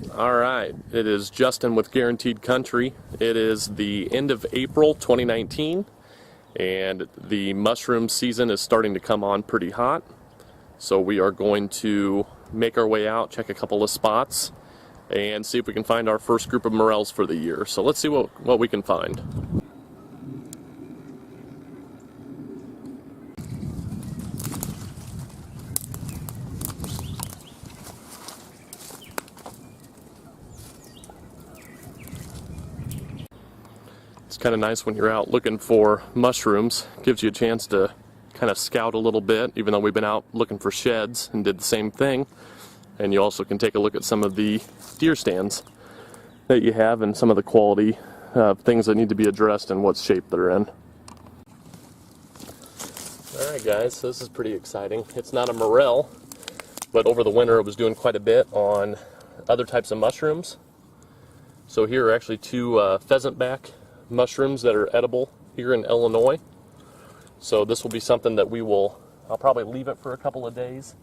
Alright, it is Justin with Guaranteed Country. It is the end of April 2019 and the mushroom season is starting to come on pretty hot. So we are going to make our way out, check a couple of spots, and see if we can find our first group of morels for the year. So let's see what we can find. It's kind of nice when you're out looking for mushrooms. Gives you a chance to kind of scout a little bit, even though we've been out looking for sheds and did the same thing. And you also can take a look at some of the deer stands that you have and some of the quality things that need to be addressed and what shape they're in. Alright guys, so this is pretty exciting. It's not a morel, but over the winter it was doing quite a bit on other types of mushrooms. So here are actually two pheasant back mushrooms that are edible here in Illinois. So this will be something that I'll probably leave it for a couple of days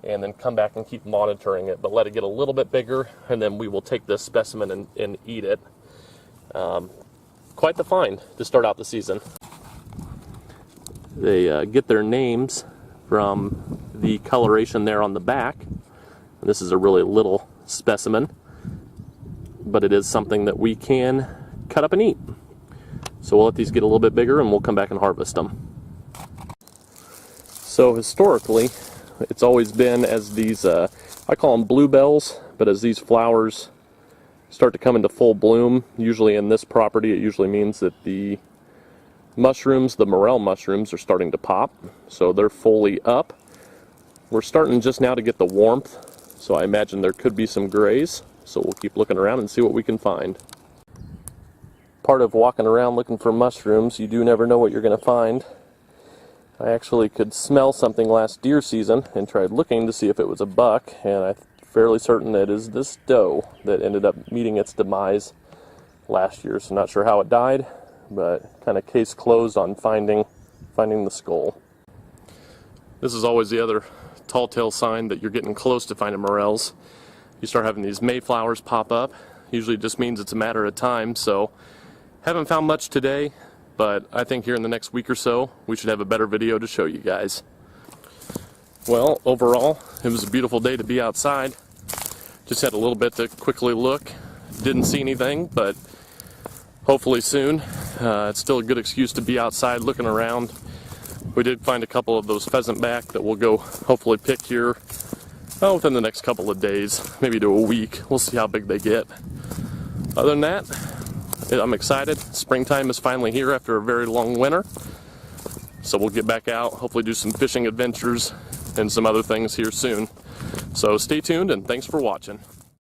and then come back and keep monitoring it, but let it get a little bit bigger, and then we will take this specimen and eat it. Quite the find to start out the season. They get their names from the coloration there on the back. And this is a really little specimen, but it is something that we can cut up and eat. So we'll let these get a little bit bigger and we'll come back and harvest them. So historically, it's always been as these, I call them bluebells, but as these flowers start to come into full bloom, usually in this property, it usually means that the mushrooms, the morel mushrooms, are starting to pop. So they're fully up. We're starting just now to get the warmth, so I imagine there could be some grays. So we'll keep looking around and see what we can find. Part of walking around looking for mushrooms, you do never know what you're going to find. I actually could smell something last deer season and tried looking to see if it was a buck, and I'm fairly certain it is this doe that ended up meeting its demise last year. So not sure how it died, but kind of case closed on finding the skull. This is always the other tall tale sign that you're getting close to finding morels. You start having these mayflowers pop up. Usually it just means it's a matter of time. So haven't found much today, but I think here in the next week or so we should have a better video to show you guys. Well, overall it was a beautiful day to be outside. Just had a little bit to quickly look. Didn't see anything, but hopefully soon. It's still a good excuse to be outside looking around. We did find a couple of those pheasant back that we'll go hopefully pick here within the next couple of days, maybe to a week. We'll see how big they get. Other than that, I'm excited. Springtime is finally here after a very long winter. So we'll get back out, hopefully do some fishing adventures and some other things here soon. So stay tuned and thanks for watching.